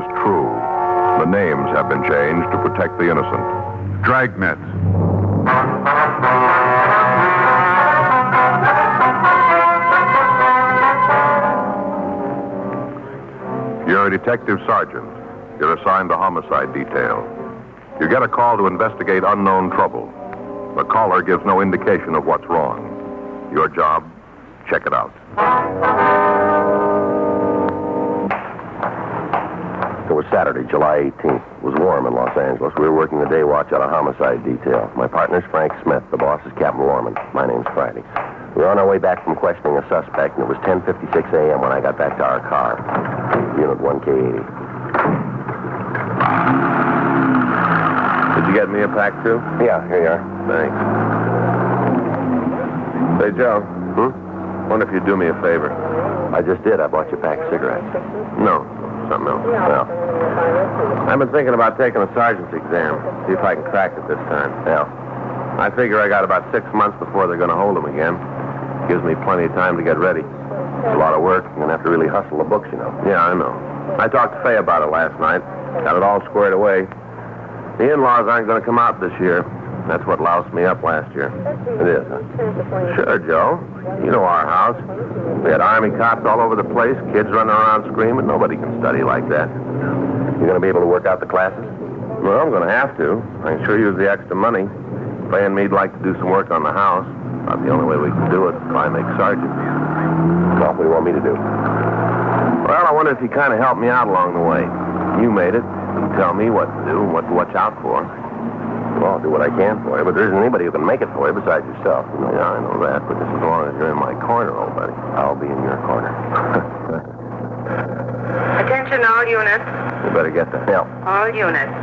is true. The names have been changed to protect the innocent. Dragnet. You're a detective sergeant. You're assigned to homicide detail. You get a call to investigate unknown trouble. The caller gives no indication of what's wrong. Your job, check it out. It was Saturday, July 18th. It was warm in Los Angeles. We were working the day watch on a homicide detail. My partner's Frank Smith. The boss is Captain Lorman. My name's Friday. We were on our way back from questioning a suspect, and it was 10:56 a.m. when I got back to our car. Unit 1K80. Did you get me a pack, too? Yeah, here you are. Thanks. Say, Joe. Wonder if you'd do me a favor. I just did. I bought you a pack of cigarettes. No, something else. Well, I've been thinking about taking a sergeant's exam. See if I can crack it this time. yeah. I figure I got about 6 months before they're going to hold him again. Gives me plenty of time to get ready. It's a lot of work. You're going to have to really hustle the books, you know. Yeah, I know. I talked to Faye about it last night. Got it all squared away. The in-laws aren't going to come out this year. That's what loused me up last year. It is, huh? Sure, Joe. You know our house. We had Army cops all over the place, kids running around screaming. Nobody can study like that. You going to be able to work out the classes? Well, I'm going to have to. I can sure use the extra money. Faye and me'd like to do some work on the house. About the only way we can do it is try and make sergeant. Well, what do you want me to do? Well, I wonder if you kind of help me out along the way. You made it. You tell me what to do and what to watch out for. Well, I'll do what I can for you, but there isn't anybody who can make it for you besides yourself. You know? Yeah, I know that, but just as long as you're in my corner, old buddy. I'll be in your corner. Attention all units. You better get the help. All units.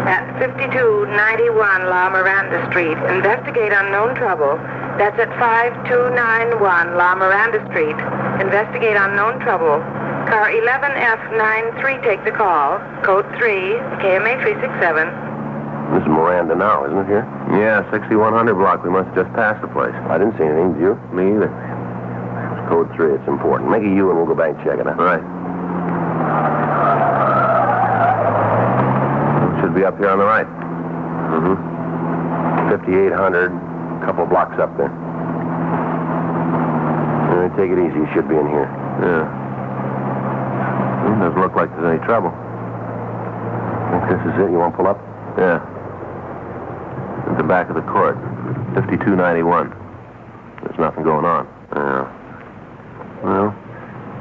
At 5291 La Miranda Street, investigate unknown trouble. That's at 5291 La Miranda Street. Investigate unknown trouble. Car 11F93, take the call. Code 3, KMA 367. This is Miranda now, isn't it here? Yeah, 6100 block. We must have just passed the place. I didn't see anything, did you? Me either. It's code 3, it's important. Make a U and we'll go back and check it out. All right. Should be up here on the right. 5800, a couple blocks up there. Take it easy, you should be in here. Yeah. Doesn't look like there's any trouble. Think this is it? You want to pull up? Yeah. At the back of the court. 5291. There's nothing going on. Yeah. Well,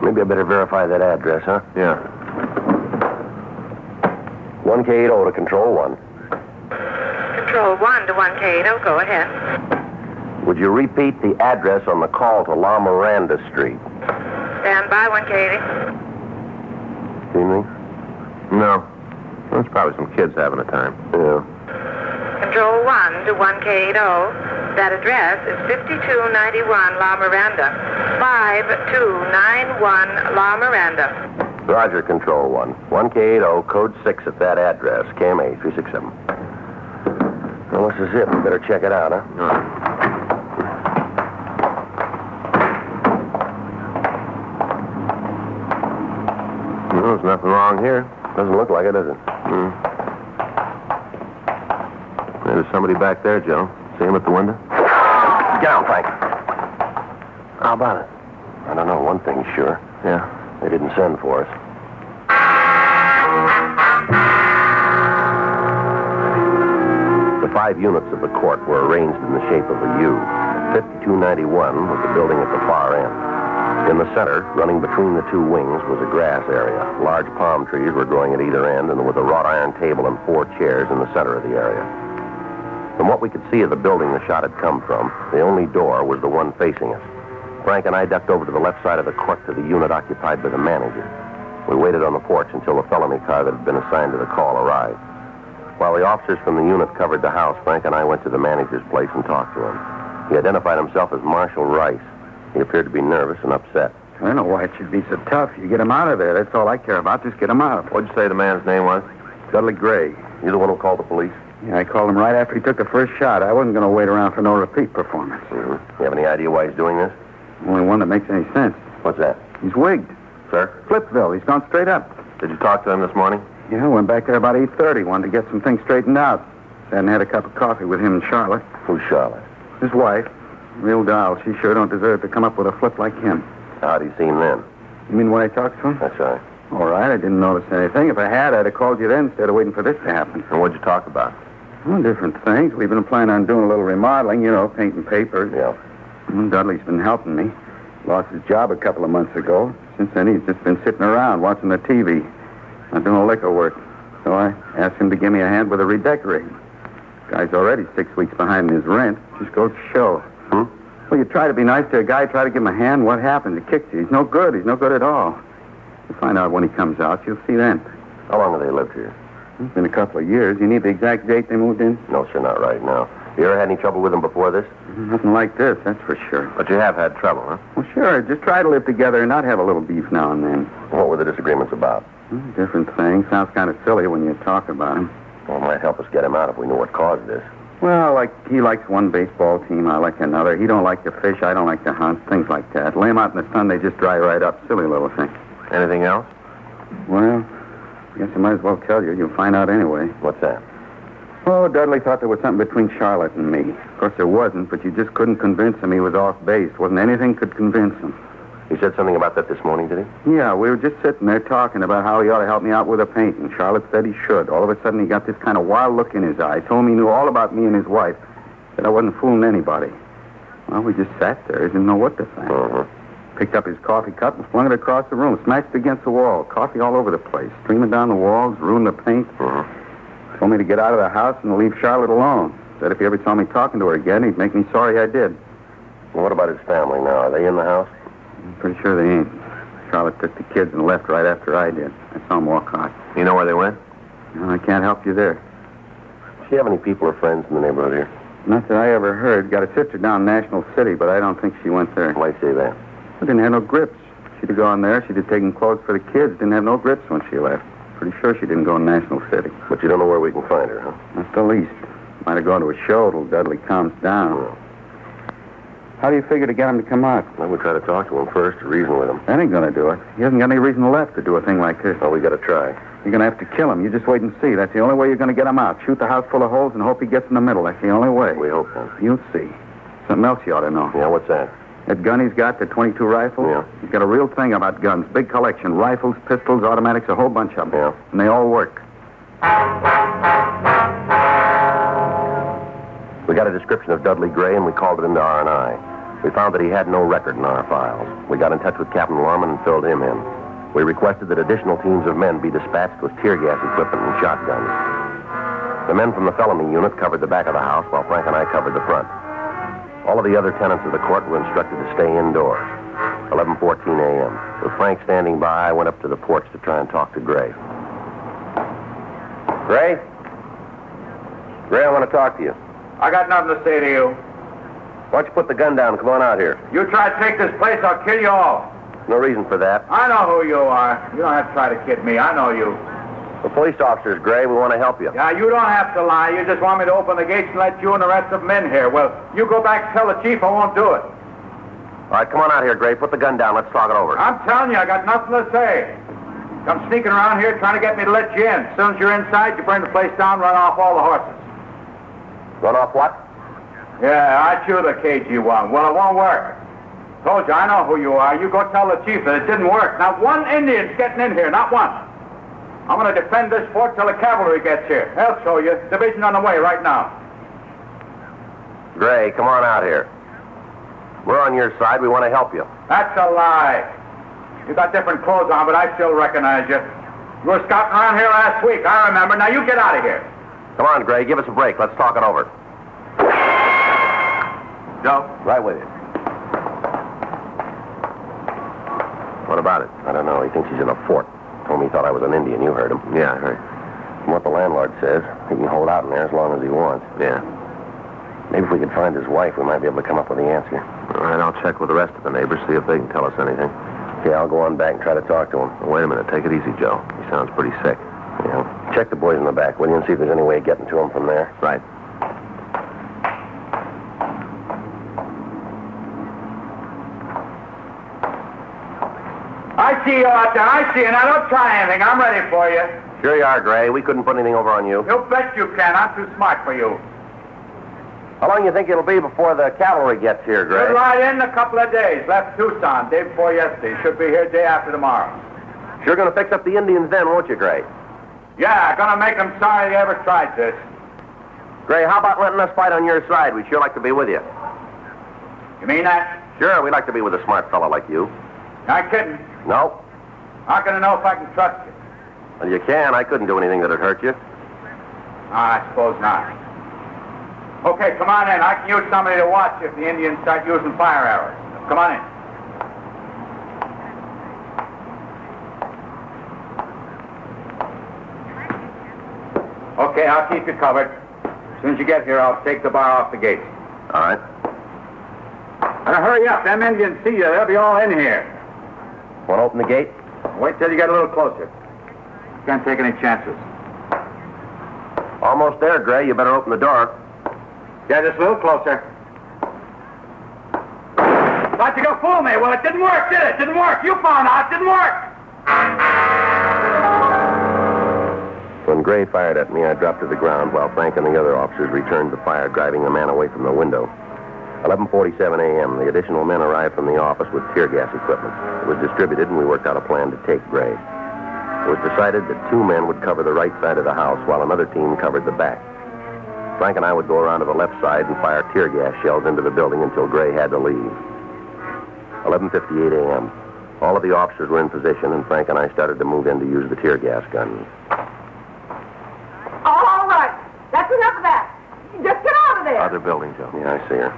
maybe I better verify that address, huh? Yeah. 1K80 to Control 1. Control 1 to 1K80, go ahead. Would you repeat the address on the call to La Miranda Street? Stand by 1K80. See anything? No. There's probably some kids having a time. Yeah. Control 1 to 1K80. That address is 5291 La Miranda. 5291 La Miranda. Roger, Control 1. 1K80, code 6 at that address. KMA 367. Well, this is it. We better check it out, huh? Well, there's nothing wrong here. Doesn't look like it, does it? There's somebody back there, Joe. See him at the window? Get down, Frank. How about it? I don't know. One thing's sure. Yeah. They didn't send for us. The 5 units of the court were arranged in the shape of a U. 5291 was the building at the far end. In the center, running between the 2 wings, was a grass area. Large palm trees were growing at either end, and there was a wrought iron table and 4 chairs in the center of the area. From what we could see of the building the shot had come from, the only door was the one facing us. Frank and I ducked over to the left side of the court to the unit occupied by the manager. We waited on the porch until the felony car that had been assigned to the call arrived. While the officers from the unit covered the house, Frank and I went to the manager's place and talked to him. He identified himself as Marshal Rice. He appeared to be nervous and upset. I don't know why it should be so tough. You get him out of there. That's all I care about. Just get him out. What'd you say the man's name was? Dudley Gray. You the one who called the police? Yeah, I called him right after he took the first shot. I wasn't going to wait around for no repeat performance. You have any idea why he's doing this? Only one that makes any sense. What's that? He's wigged. Sir? Flipville. He's gone straight up. Did you talk to him this morning? Yeah, went back there about 8:30. Wanted to get some things straightened out. Hadn't had a cup of coffee with him and Charlotte. Who's Charlotte? His wife. Real doll. She sure don't deserve to come up with a flip like him. How'd he seem then? You mean when I talked to him? That's right. All right, I didn't notice anything. If I had, I'd have called you then instead of waiting for this to happen. And what'd you talk about? Well, different things. We've been planning on doing a little remodeling, painting papers. Yeah. Well, Dudley's been helping me. Lost his job a couple of months ago. Since then, he's just been sitting around watching the TV. Not doing liquor work. So I asked him to give me a hand with a redecorating. Guy's already 6 weeks behind in his rent. Just goes to show. Well, you try to be nice to a guy, try to give him a hand. What happens? He kicks you. He's no good. He's no good at all. You'll find out when he comes out. You'll see then. How long have they lived here? It's been a couple of years. You need the exact date they moved in? No, sir, not right now. You ever had any trouble with them before this? Nothing like this, that's for sure. But you have had trouble, huh? Well, sure. Just try to live together and not have a little beef now and then. What were the disagreements about? Different things. Sounds kind of silly when you talk about them. Well, it might help us get him out if we knew what caused this. Well, like he likes one baseball team, I like another. He don't like to fish, I don't like to hunt, things like that. Lay 'em out in the sun, they just dry right up. Silly little thing. Anything else? Well, I guess I might as well tell you. You'll find out anyway. What's that? Oh, Dudley thought there was something between Charlotte and me. Of course there wasn't, but you just couldn't convince him he was off base. Wasn't anything could convince him. He said something about that this morning, did he? Yeah, we were just sitting there talking about how he ought to help me out with the painting. Charlotte said he should. All of a sudden he got this kind of wild look in his eye. Told me he knew all about me and his wife. Said I wasn't fooling anybody. Well, we just sat there. Didn't know what to think. Picked up his coffee cup and flung it across the room. Smashed it against the wall. Coffee all over the place. Streaming down the walls. Ruined the paint. Told me to get out of the house and leave Charlotte alone. Said if he ever saw me talking to her again, he'd make me sorry I did. Well, what about his family now? Are they in the house? I'm pretty sure they ain't. Charlotte took the kids and left right after I did. I saw him walk out. You know where they went? Well, I can't help you there. Does she have any people or friends in the neighborhood here? Not that I ever heard. Got a sister down in National City, but I don't think she went there. Why'd you say that? I didn't have no grips. She'd have gone there. She'd have taken clothes for the kids. Didn't have no grips when she left. Pretty sure she didn't go to National City. But you don't know where we can find her, huh? Not the least. Might have gone to a show till Dudley calms down. How do you figure to get him to come out? Well, we'll try to talk to him first, to reason with him. That ain't gonna do it. He hasn't got any reason left to do a thing like this. Well, we gotta try. You're gonna have to kill him. You just wait and see. That's the only way you're gonna get him out. Shoot the house full of holes and hope he gets in the middle. That's the only way. We hope so. You'll see. Something else you ought to know. Yeah, what's that? That gun he's got, the .22 rifle? Yeah. He's He's got a real thing about guns. Big collection. Rifles, pistols, automatics, a whole bunch of them. Yeah. And they all work. We got a description of Dudley Gray, and we called it into R&I. We found that he had no record in our files. We got in touch with Captain Lorman and filled him in. We requested that additional teams of men be dispatched with tear gas equipment and shotguns. The men from the felony unit covered the back of the house, while Frank and I covered the front. All of the other tenants of the court were instructed to stay indoors. 11:14 a.m. With Frank standing by, I went up to the porch to try and talk to Gray. Gray? Gray, I want to talk to you. I got nothing to say to you. Why don't you put the gun down and come on out here? You try to take this place, I'll kill you all. No reason for that. I know who you are. You don't have to try to kid me. I know you. We're police officers, Gray. We want to help you. Yeah, you don't have to lie. You just want me to open the gates and let you and the rest of them in here. Well, you go back and tell the chief I won't do it. All right, come on out here, Gray. Put the gun down. Let's talk it over. I'm telling you, I got nothing to say. Come sneaking around here trying to get me to let you in. As soon as you're inside, you burn the place down, run off all the horses. Run off what? Yeah, I chew the KG one. Well, it won't work. Told you, I know who you are. You go tell the chief that it didn't work. Not one Indian's getting in here, not one. I'm going to defend this fort till the cavalry gets here. I'll show you. Division on the way right now. Gray, come on out here. We're on your side. We want to help you. That's a lie. You got different clothes on, but I still recognize you. You were scouting around here last week. I remember. Now you get out of here. Come on, Gray. Give us a break. Let's talk it over. Joe? Right with you. What about it? I don't know. He thinks he's in a fort. Told me he thought I was an Indian. You heard him. Yeah, I heard. From what the landlord says, he can hold out in there as long as he wants. Yeah. Maybe if we could find his wife, we might be able to come up with the answer. All right, I'll check with the rest of the neighbors, see if they can tell us anything. Okay, I'll go on back and try to talk to him. Wait a minute. Take it easy, Joe. He sounds pretty sick. Yeah. Check the boys in the back, will you, and see if there's any way of getting to him from there. Right. I see you out there. I see you. Now, don't try anything. I'm ready for you. Sure you are, Gray. We couldn't put anything over on you. You bet you can. I'm too smart for you. How long do you think it'll be before the cavalry gets here, Gray? Should ride in a couple of days. Left Tucson day before yesterday. Should be here day after tomorrow. Sure gonna fix up the Indians then, won't you, Gray? Yeah, gonna make them sorry they ever tried this. Gray, how about letting us fight on your side? We'd sure like to be with you. You mean that? Sure, we'd like to be with a smart fellow like you. Not kidding. No? How can I know if I can trust you? Well, you can. I couldn't do anything that'd hurt you. I suppose not. Okay, come on in. I can use somebody to watch if the Indians start using fire arrows. Come on in. Okay, I'll keep you covered. As soon as you get here, I'll take the bar off the gate. All right. Now hurry up. Them Indians see you. They'll be all in here. Want to open the gate? Wait till you get a little closer. Can't take any chances. Almost there, Gray. You better open the door. Yeah, just a little closer. Thought you gonna fool me. Well, it didn't work, did it? Didn't work. You found out. It didn't work. When Gray fired at me, I dropped to the ground while Frank and the other officers returned the fire, driving the man away from the window. 11:47 a.m., the additional men arrived from the office with tear gas equipment. It was distributed, and we worked out a plan to take Gray. It was decided that 2 men would cover the right side of the house while another team covered the back. Frank and I would go around to the left side and fire tear gas shells into the building until Gray had to leave. 11:58 a.m. All of the officers were in position, and Frank and I started to move in to use the tear gas guns. All right. That's enough of that. Just get out of there. Other building, Joe. Yeah, I see her.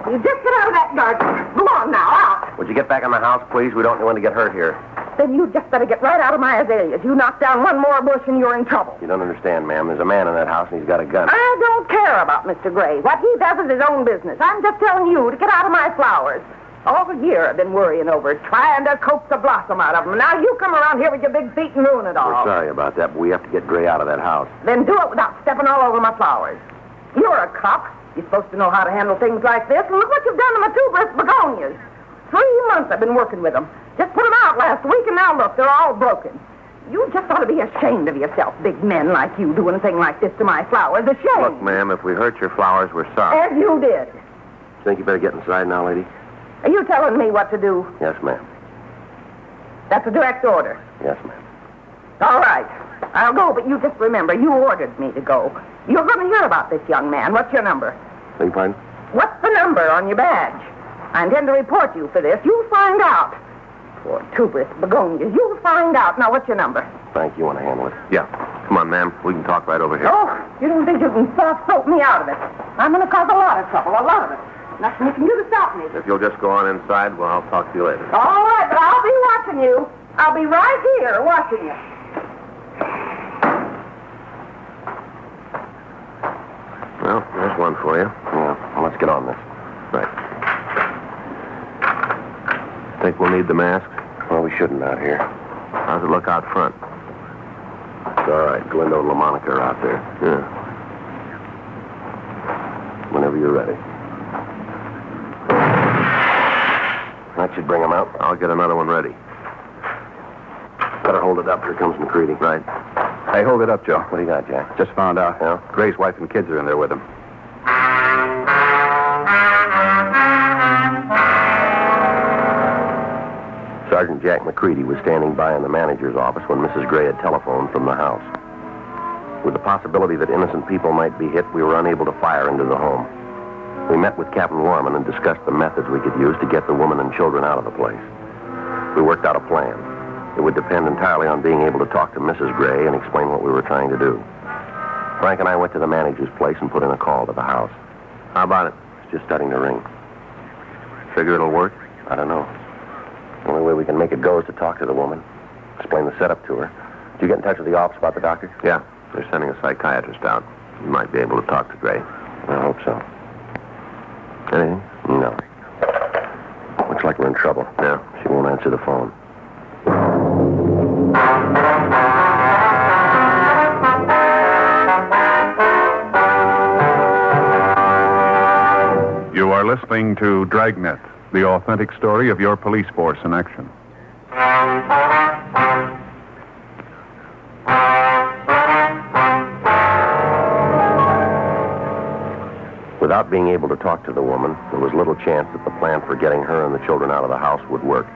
You just get out of that garden. Go on now, out. Would you get back in the house, please? We don't want to get hurt here. Then you just better get right out of my azaleas. You knock down one more bush and you're in trouble. You don't understand, ma'am. There's a man in that house, and he's got a gun. I don't care about Mr. Gray. What he does is his own business. I'm just telling you to get out of my flowers. All year I've been worrying over it, trying to coax the blossom out of them. Now you come around here with your big feet and ruin it all. We're sorry about that, but we have to get Gray out of that house. Then do it without stepping all over my flowers. You're a cop. You're supposed to know how to handle things like this. And look what you've done to my tuberous begonias. 3 months I've been working with them. Just put them out last week, and now look, they're all broken. You just ought to be ashamed of yourself, big men like you doing a thing like this to my flowers. Ashamed. Look, ma'am, if we hurt your flowers, we're sorry. As you did. Think you better get inside now, lady? Are you telling me what to do? Yes, ma'am. That's a direct order. Yes, ma'am. All right. I'll go, but you just remember, you ordered me to go. You're going to hear about this young man. What's your number? Beg your pardon? What's the number on your badge? I intend to report you for this. You'll find out. Poor tuberous begonias. You'll find out. Now, what's your number? Frank, you want to handle it? Yeah. Come on, ma'am. We can talk right over here. Oh, you don't think you can soft-soap me out of it? I'm going to cause a lot of trouble, a lot of it. Nothing you can do to stop me. If you'll just go on inside, well, I'll talk to you later. All right, but I'll be watching you. I'll be right here watching you. Well, there's one for you. Yeah. Well, let's get on this. Right. Think we'll need the masks? Well, we shouldn't out here. How's it look out front? It's all right. Glendo and LaMonica are out there. Yeah. Whenever you're ready. That should bring them out. I'll get another one ready. Better hold it up. Here comes McCready. Right. Hey, hold it up, Joe. What do you got, Jack? Just found out. Yeah? Gray's wife and kids are in there with him. Sergeant Jack McCready was standing by in the manager's office when Mrs. Gray had telephoned from the house. With the possibility that innocent people might be hit, we were unable to fire into the home. We met with Captain Warman and discussed the methods we could use to get the woman and children out of the place. We worked out a plan. It would depend entirely on being able to talk to Mrs. Gray and explain what we were trying to do. Frank and I went to the manager's place and put in a call to the house. How about it? It's just starting to ring. Figure it'll work? I don't know. The only way we can make it go is to talk to the woman, explain the setup to her. Did you get in touch with the office about the doctor? Yeah. They're sending a psychiatrist out. You might be able to talk to Gray. I hope so. Anything? No. Looks like we're in trouble. Yeah. She won't answer the phone. You are listening to Dragnet, the authentic story of your police force in action. Without being able to talk to the woman, there was little chance that the plan for getting her and the children out of the house would work.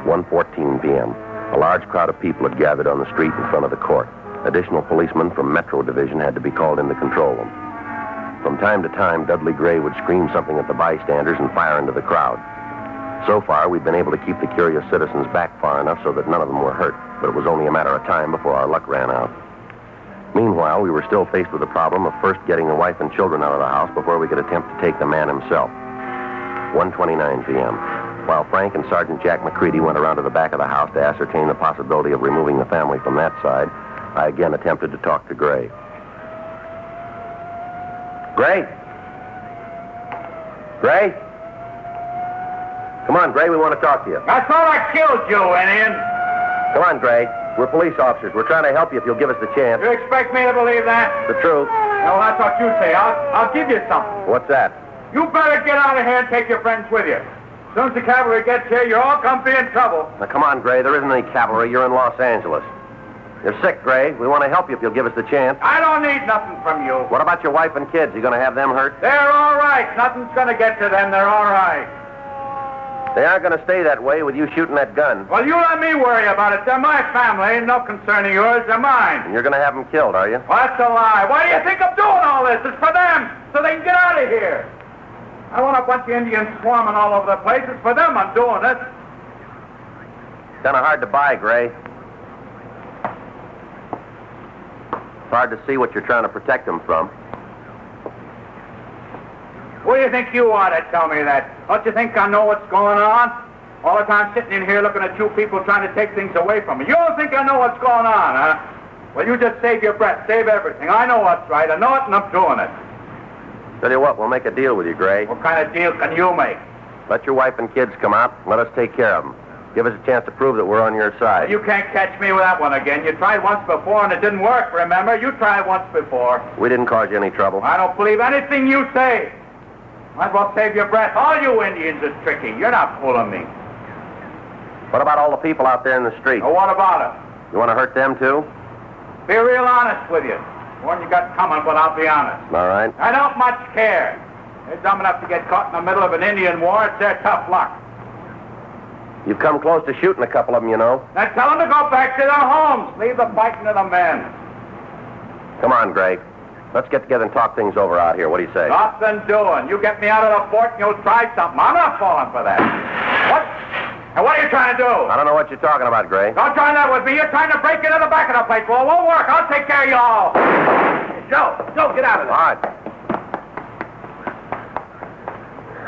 1:14 p.m. A large crowd of people had gathered on the street in front of the court. Additional policemen from Metro Division had to be called in to control them. From time to time, Dudley Gray would scream something at the bystanders and fire into the crowd. So far, we'd been able to keep the curious citizens back far enough so that none of them were hurt, but it was only a matter of time before our luck ran out. Meanwhile, we were still faced with the problem of first getting the wife and children out of the house before we could attempt to take the man himself. 1:29 p.m. While Frank and Sergeant Jack McCready went around to the back of the house to ascertain the possibility of removing the family from that side, I again attempted to talk to Gray. Gray? Gray? Come on, Gray, we want to talk to you. I thought I killed you, Indian. Come on, Gray. We're police officers. We're trying to help you if you'll give us the chance. You expect me to believe that? The truth. No, that's what you say. I'll give you something. What's that? You better get out of here and take your friends with you. As soon as the cavalry gets here, you're all going to be in trouble. Now, come on, Gray. There isn't any cavalry. You're in Los Angeles. You're sick, Gray. We want to help you if you'll give us the chance. I don't need nothing from you. What about your wife and kids? You going to have them hurt? They're all right. Nothing's going to get to them. They're all right. They aren't going to stay that way with you shooting that gun. Well, you let me worry about it. They're my family. No concern of yours. They're mine. And you're going to have them killed, are you? Well, that's a lie. Why do you think I'm doing all this? It's for them, so they can get out of here. I want a bunch of Indians swarming all over the place. It's for them I'm doing this. It's kind of hard to buy, Gray. It's hard to see what you're trying to protect them from. What do you think you are to tell me that? Don't you think I know what's going on? All the time sitting in here looking at you people trying to take things away from me. You don't think I know what's going on, huh? Well, you just save your breath, save everything. I know what's right. I know it, and I'm doing it. Tell you what, we'll make a deal with you, Gray. What kind of deal can you make? Let your wife and kids come out. Let us take care of them. Give us a chance to prove that we're on your side. You can't catch me with that one again. You tried once before, and it didn't work, remember? You tried once before. We didn't cause you any trouble. I don't believe anything you say. Might as well save your breath. All you Indians is tricky. You're not fooling me. What about all the people out there in the street? Well, what about it? You want to hurt them, too? Be real honest with you. One you got coming, but I'll be honest. All right. I don't much care. They're dumb enough to get caught in the middle of an Indian war. It's their tough luck. You've come close to shooting a couple of them, you know. Now tell them to go back to their homes. Leave the fighting to the men. Come on, Gray. Let's get together and talk things over out here. What do you say? Nothing doing. You get me out of the fort and you'll try something. I'm not falling for that. What? And what are you trying to do? I don't know what you're talking about, Gray. Don't try that with me. You're trying to break into the back of the place. Well, it won't work. I'll take care of you all. Joe, get out of there. All right.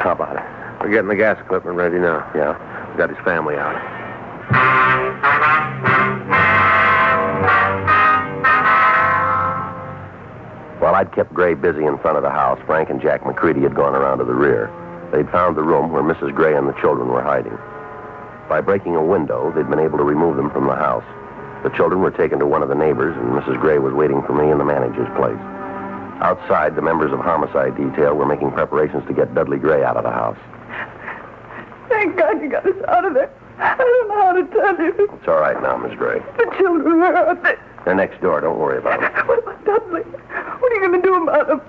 How about it? We're getting the gas equipment ready now. Yeah? We've got his family out. While I'd kept Gray busy in front of the house, Frank and Jack McCready had gone around to the rear. They'd found the room where Mrs. Gray and the children were hiding. By breaking a window, they'd been able to remove them from the house. The children were taken to one of the neighbors, and Mrs. Gray was waiting for me in the manager's place. Outside, the members of homicide detail were making preparations to get Dudley Gray out of the house. Thank God you got us out of there. I don't know how to tell you. It's all right now, Miss Gray. The children, where are they? They're next door. Don't worry about them. What about Dudley? What are you going to do about him?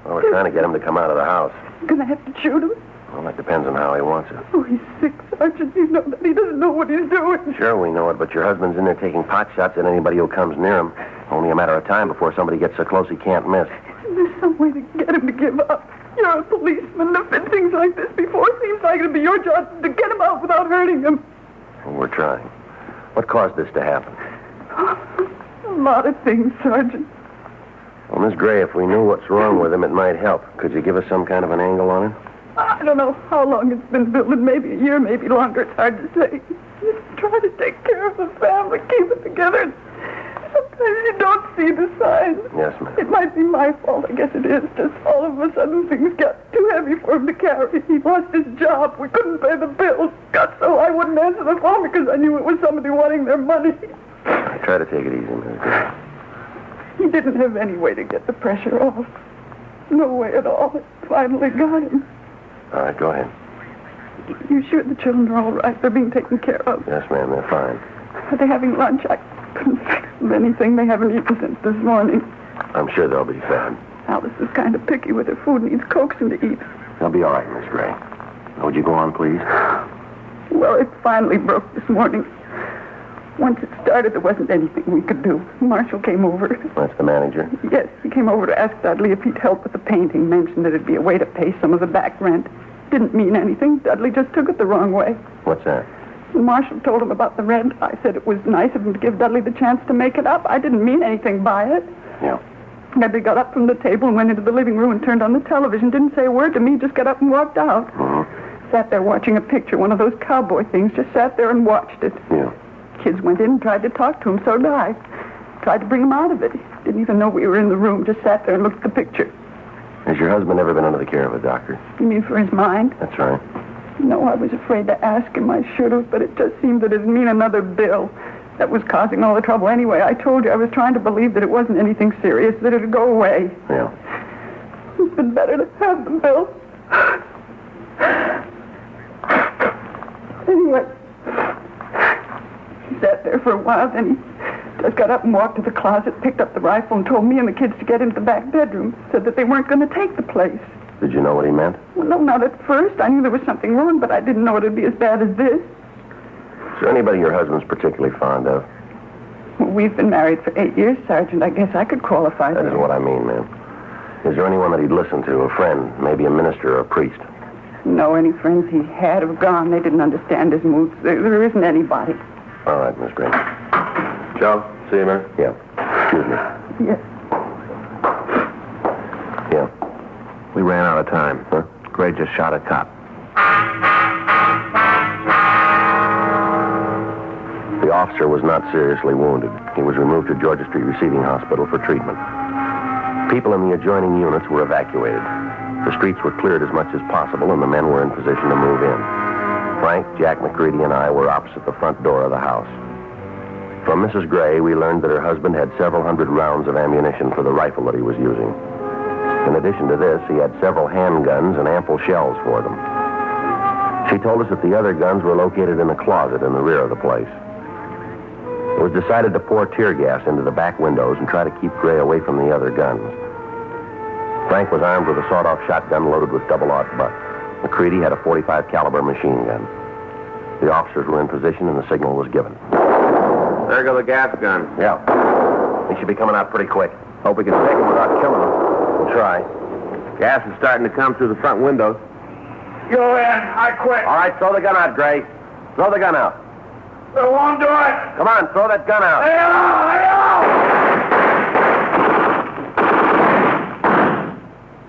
Well, we're trying to get him to come out of the house. You're going to have to shoot him? Well, that depends on how he wants it. Oh, he's sick, Sergeant. You know that. He doesn't know what he's doing. Sure, we know it, but your husband's in there taking pot shots at anybody who comes near him. Only a matter of time before somebody gets so close he can't miss. There's some way to get him to give up. You're a policeman. There've been things like this before. It seems like it'll be your job to get him out without hurting him. Well, we're trying. What caused this to happen? A lot of things, Sergeant. Well, Miss Gray, if we knew what's wrong with him, it might help. Could you give us some kind of an angle on it? I don't know how long it's been building. Maybe a year, maybe longer. It's hard to say. Just try to take care of the family, keep it together. Sometimes you don't see the signs. Yes, ma'am. It might be my fault. I guess it is. Just all of a sudden things got too heavy for him to carry. He lost his job. We couldn't pay the bills. Got so I wouldn't answer the phone because I knew it was somebody wanting their money. I try to take it easy, Miss Gray. He didn't have any way to get the pressure off. No way at all. It finally got him. All right, go ahead. You sure the children are all right? They're being taken care of? Yes, ma'am, they're fine. Are they having lunch? I couldn't fix them anything. They haven't eaten since this morning. I'm sure they'll be fed. Alice is kind of picky with her food, needs coaxing to eat. They'll be all right, Miss Gray. Now, would you go on, please? Well, it finally broke this morning. Once it started, there wasn't anything we could do. Marshall came over. That's the manager? Yes, he came over to ask Dudley if he'd help with the painting, mentioned that it'd be a way to pay some of the back rent. Didn't mean anything. Dudley just took it the wrong way. What's that? When Marshall told him about the rent, I said it was nice of him to give Dudley the chance to make it up. I didn't mean anything by it. Yeah. Dudley got up from the table and went into the living room and turned on the television. Didn't say a word to me, just got up and walked out. Sat there watching a picture, one of those cowboy things. Just sat there and watched it. Yeah. Kids went in and tried to talk to him, so did I. Tried to bring him out of it. He didn't even know we were in the room, just sat there and looked at the picture. Has your husband ever been under the care of a doctor? You mean for his mind? That's right. No, I was afraid to ask him. I should have, but it just seemed that it'd mean another bill. That was causing all the trouble anyway. I told you I was trying to believe that it wasn't anything serious, that it'd go away. Yeah. It's been better to have the bill. Anyway, he sat there for a while, then he just got up and walked to the closet, picked up the rifle, and told me and the kids to get into the back bedroom. Said that they weren't going to take the place. Did you know what he meant? Well, no, not at first. I knew there was something wrong, but I didn't know it'd be as bad as this. Is there anybody your husband's particularly fond of? Well, we've been married for 8 years, Sergeant. I guess I could qualify That that. is what I mean, ma'am. Is there anyone that he'd listen to, a friend, maybe a minister or a priest? No, any friends he had have gone. They didn't understand his moods. There isn't anybody. All right, Miss Gray. Joe, see you, man. Yeah. Excuse me. Yes. Yeah. We ran out of time. Huh? Gray just shot a cop. The officer was not seriously wounded. He was removed to Georgia Street Receiving Hospital for treatment. People in the adjoining units were evacuated. The streets were cleared as much as possible, and the men were in position to move in. Frank, Jack McCready, and I were opposite the front door of the house. From Mrs. Gray, we learned that her husband had several hundred rounds of ammunition for the rifle that he was using. In addition to this, he had several handguns and ample shells for them. She told us that the other guns were located in a closet in the rear of the place. It was decided to pour tear gas into the back windows and try to keep Gray away from the other guns. Frank was armed with a sawed-off shotgun loaded with double-aught butt. McCready had a .45 caliber machine gun. The officers were in position and the signal was given. There go the gas gun. Yeah. They should be coming out pretty quick. Hope we can take them without killing them. We'll try. Gas is starting to come through the front windows. Go in. I quit. All right, throw the gun out, Gray. Throw the gun out. They won't do it. Come on, throw that gun out. Hey,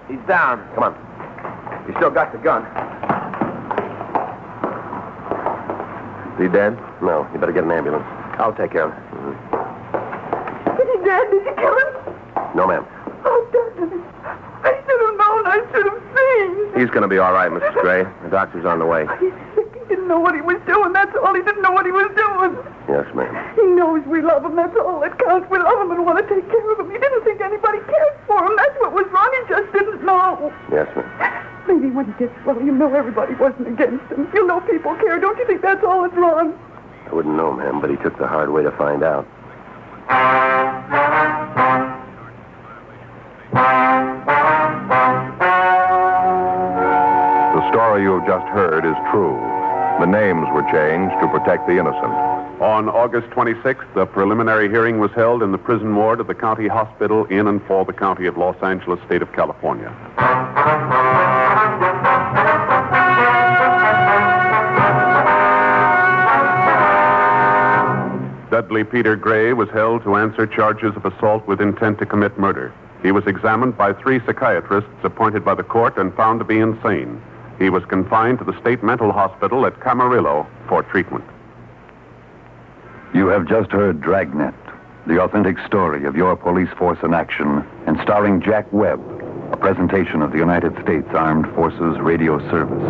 He's down. Come on. You still got the gun. Is he dead? No, you better get an ambulance. I'll take care of it. Is he dead? Did you kill him? No, ma'am. Oh, Dudley. I should have known. I should have seen. He's going to be all right, Mrs. Gray. The doctor's on the way. He's sick. He didn't know what he was doing. That's all. He didn't know what he was doing. Yes, ma'am. He knows we love him. That's all that counts. We love him and want to take care of him. He didn't think anybody cared for him. That's what was wrong. He just didn't know. Yes, ma'am. Maybe when he gets well, you know everybody wasn't against him. You know people care. Don't you think that's all that's wrong? I wouldn't know, ma'am, but he took the hard way to find out. The story you have just heard is true. The names were changed to protect the innocent. On August 26th, the preliminary hearing was held in the prison ward of the county hospital in and for the county of Los Angeles, state of California. Dudley Peter Gray was held to answer charges of assault with intent to commit murder. He was examined by 3 psychiatrists appointed by the court and found to be insane. He was confined to the state mental hospital at Camarillo for treatment. You have just heard Dragnet, the authentic story of your police force in action, and starring Jack Webb, a presentation of the United States Armed Forces Radio Service.